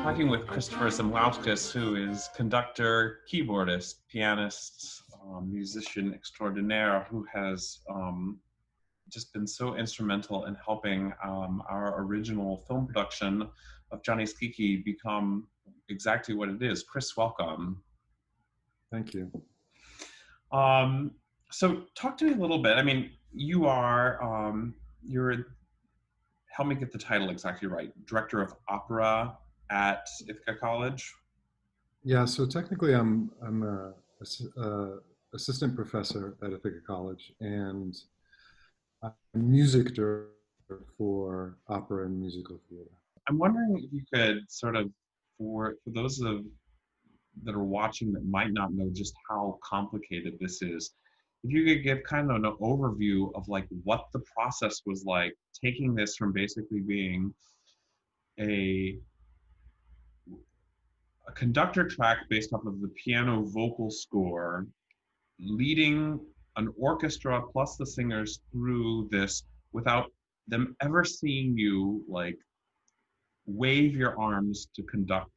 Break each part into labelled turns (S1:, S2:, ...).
S1: talking with Christopher Zemliauskas, who is conductor, keyboardist, pianist, musician extraordinaire, who has just been so instrumental in helping our original film production of Gianni Schicchi become exactly what it is. Chris, welcome.
S2: Thank you.
S1: So talk to me a little bit. I mean, you're, help me get the title exactly right, Director of Opera at Ithaca College?
S2: Yeah, so technically I'm a assistant professor at Ithaca College, and I'm music director for opera and musical theater.
S1: I'm wondering if you could sort of, for those that are watching that might not know just how complicated this is, if you could give kind of an overview of like what the process was like, taking this from basically being a conductor track based off of the piano vocal score, leading an orchestra plus the singers through this without them ever seeing you like wave your arms to conduct,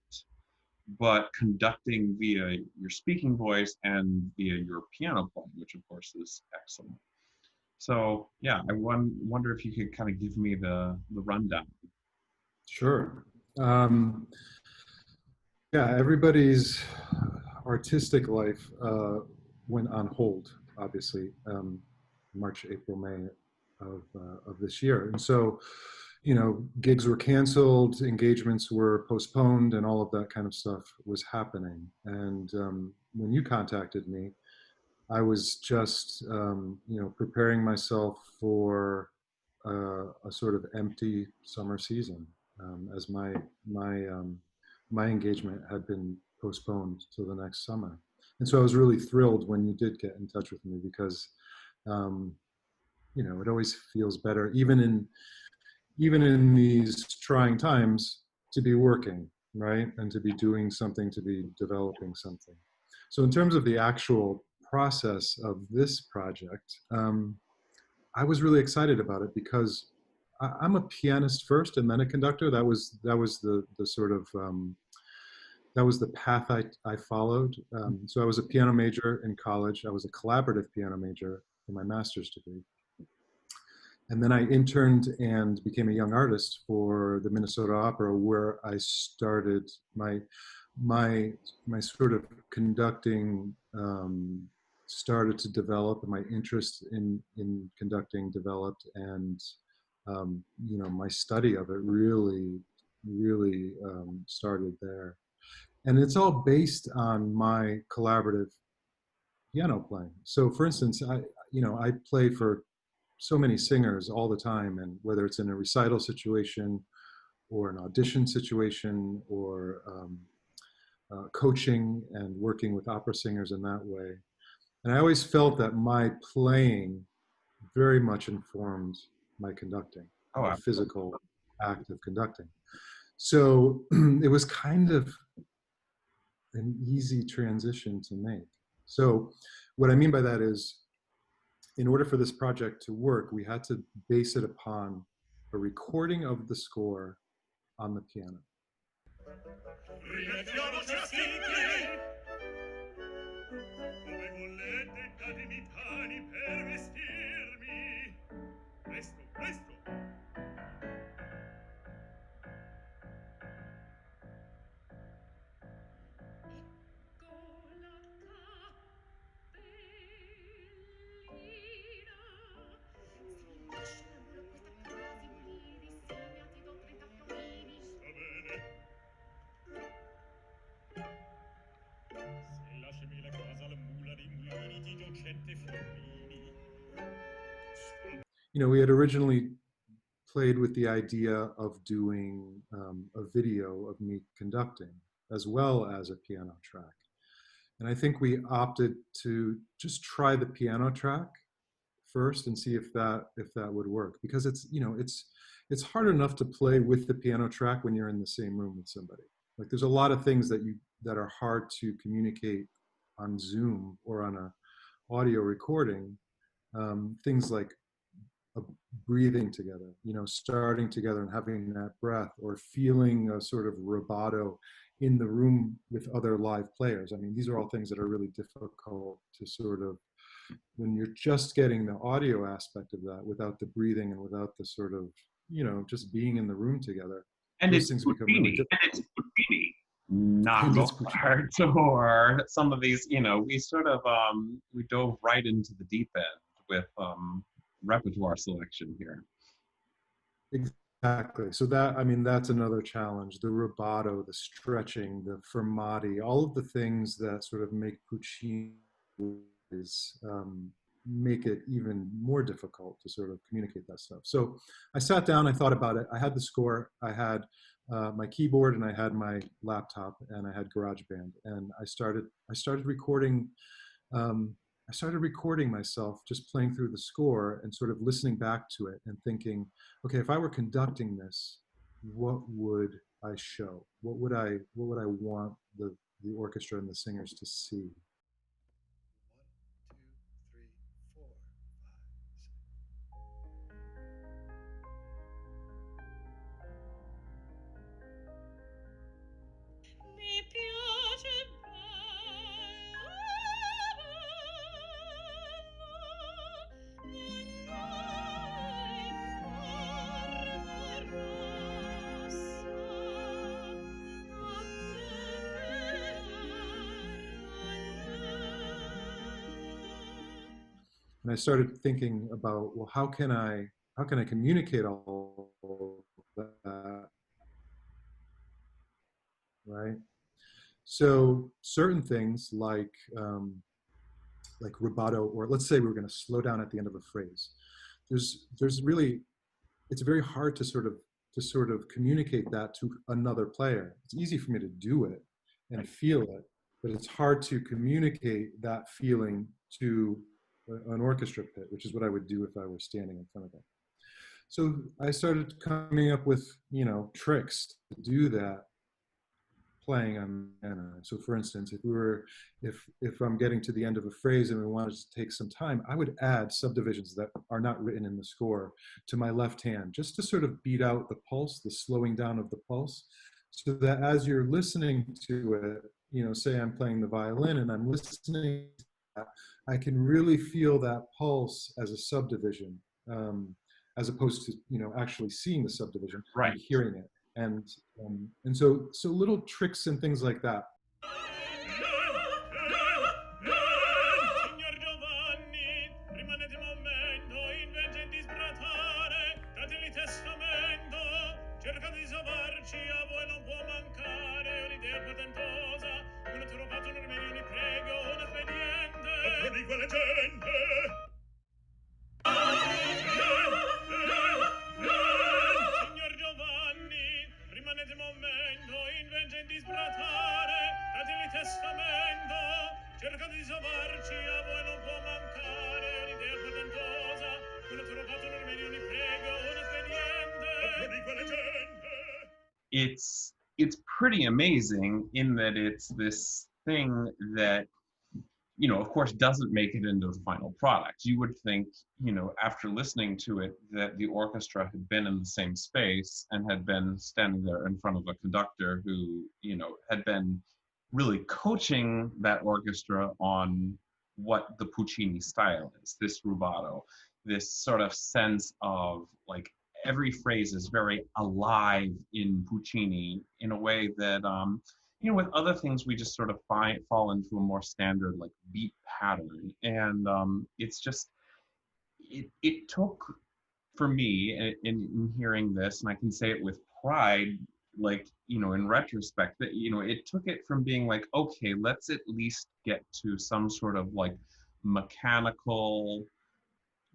S1: but conducting via your speaking voice and via your piano playing, which of course is excellent. So yeah, I wonder if you could kind of give me the rundown.
S2: Sure. Yeah, everybody's artistic life went on hold, obviously, March, April, May of this year. And so, gigs were canceled, engagements were postponed, and all of that kind of stuff was happening. And when you contacted me, I was just, preparing myself for a sort of empty summer season, as my engagement had been postponed till the next summer. And so I was really thrilled when you did get in touch with me, because it always feels better, even in these trying times, to be working, right? And to be doing something, to be developing something. So in terms of the actual process of this project, I was really excited about it because I'm a pianist first and then a conductor. That was the sort of that was the path I followed. So I was a piano major in college. I was a collaborative piano major for my master's degree. And then I interned and became a young artist for the Minnesota Opera, where I started my sort of conducting started to develop, and my interest in conducting developed, and my study of it really started there. And it's all based on my collaborative piano playing. So for instance, I play for so many singers all the time, and whether it's in a recital situation or an audition situation, or coaching and working with opera singers in that way. And I always felt that my playing very much informed my conducting, the physical act of conducting. So it was kind of an easy transition to make. So what I mean by that is, in order for this project to work, we had to base it upon a recording of the score on the piano. We had originally played with the idea of doing a video of me conducting as well as a piano track. And I think we opted to just try the piano track first and see if that would work, because it's hard enough to play with the piano track when you're in the same room with somebody. Like, there's a lot of things that are hard to communicate on Zoom or on a audio recording. Things like a breathing together, starting together and having that breath, or feeling a sort of rubato in the room with other live players. I mean, these are all things that are really difficult to sort of, when you're just getting the audio aspect of that without the breathing and without the sort of, just being in the room together,
S1: And
S2: those
S1: it's
S2: things become really
S1: Puccini,
S2: difficult.
S1: not
S2: And it's Puccini.
S1: Mozart or some of these, we sort of we dove right into the deep end with repertoire selection here.
S2: Exactly. So that, I mean, that's another challenge. The rubato, the stretching, the fermati, all of the things that sort of make Puccini is, make it even more difficult to sort of communicate that stuff. So I sat down, I thought about it. I had the score, I had my keyboard, and I had my laptop, and I had GarageBand, and I started recording. Um, I started recording myself just playing through the score and sort of listening back to it and thinking, okay, if I were conducting this, what would I show? What would I want the orchestra and the singers to see?
S3: Mi piace
S2: And I started thinking about, well, how can I communicate all of that, right? So certain things like rubato, or let's say we're going to slow down at the end of a phrase. There's really, it's very hard to sort of communicate that to another player. It's easy for me to do it and feel it, but it's hard to communicate that feeling to an orchestra pit, which is what I would do if I were standing in front of them. So I started coming up with, tricks to do that playing on piano. So for instance, if I'm getting to the end of a phrase and we wanted to take some time, I would add subdivisions that are not written in the score to my left hand, just to sort of beat out the pulse, the slowing down of the pulse, so that as you're listening to it, say I'm playing the violin and I'm listening to that, I can really feel that pulse as a subdivision, as opposed to, actually seeing the subdivision
S1: Right.
S2: and hearing it. And so little tricks and things like that.
S3: Signor Giovanni, rimanete un momento, invece di sbratare, dategli testamento, cercate di salvarci, a voi non può mancare un'idea patentosa, un trovato un rimedio, vi prego, un espediente. Ma di quale gente? Signor Giovanni, rimanete un momento, invece di sbratare, dategli testamento, cercate di salvarci, a voi non può mancare un'idea patentosa, un trovato un rimedio, vi prego, un espediente. Ma di quale gente?
S1: It's pretty amazing in that it's this thing that of course, doesn't make it into the final product. You would think, after listening to it, that the orchestra had been in the same space and had been standing there in front of a conductor who, had been really coaching that orchestra on what the Puccini style is, this rubato, this sort of sense of like every phrase is very alive in Puccini in a way that with other things we just sort of fall into a more standard like beat pattern, and it's just it took for me in hearing this, and I can say it with pride, like in retrospect, that it took it from being like, okay, let's at least get to some sort of like mechanical,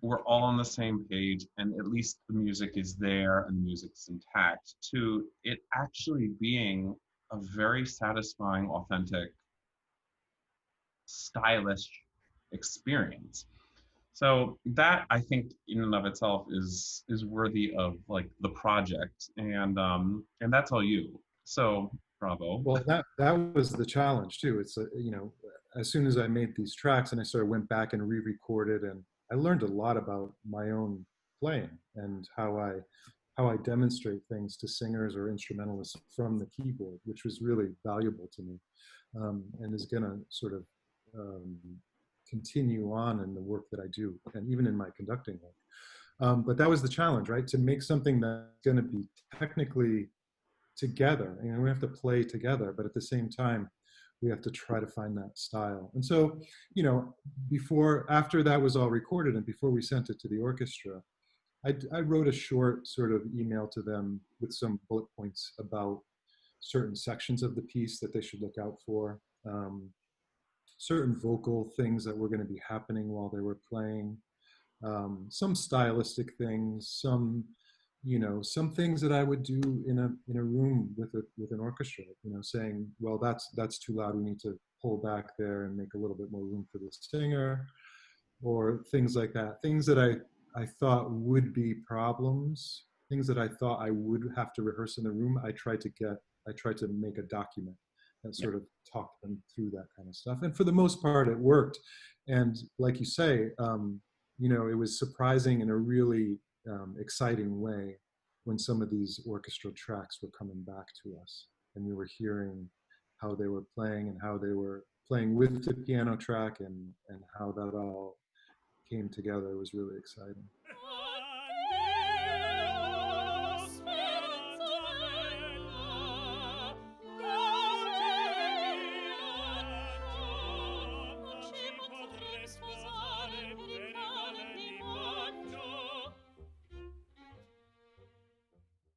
S1: we're all on the same page and at least the music is there and the music's intact, to it actually being a very satisfying, authentic, stylish experience. So that, I think, in and of itself is worthy of like the project, and that's all you. So bravo.
S2: Well, that was the challenge too. It's as soon as I made these tracks and I went back and re-recorded, and I learned a lot about my own playing and how I demonstrate things to singers or instrumentalists from the keyboard, which was really valuable to me, and is going to sort of um, continue on in the work that I do, and even in my conducting work. But that was the challenge, right? To make something that's going to be technically together. You know, we have to play together, but at the same time, we have to try to find that style. And so, you know, after that was all recorded and before we sent it to the orchestra, I wrote a short sort of email to them with some bullet points about certain sections of the piece that they should look out for, certain vocal things that were going to be happening while they were playing, some stylistic things, some things that I would do in a room with an orchestra, saying, well, that's too loud. We need to pull back there and make a little bit more room for the singer, or things like that. Things that I thought would be problems, things that I thought I would have to rehearse in the room. I tried to make a document that sort of talked them through that kind of stuff. And for the most part, it worked. And like you say, it was surprising in a really exciting way when some of these orchestral tracks were coming back to us, and we were hearing how they were playing and how they were playing with the piano track, and how that all came together. It was really exciting.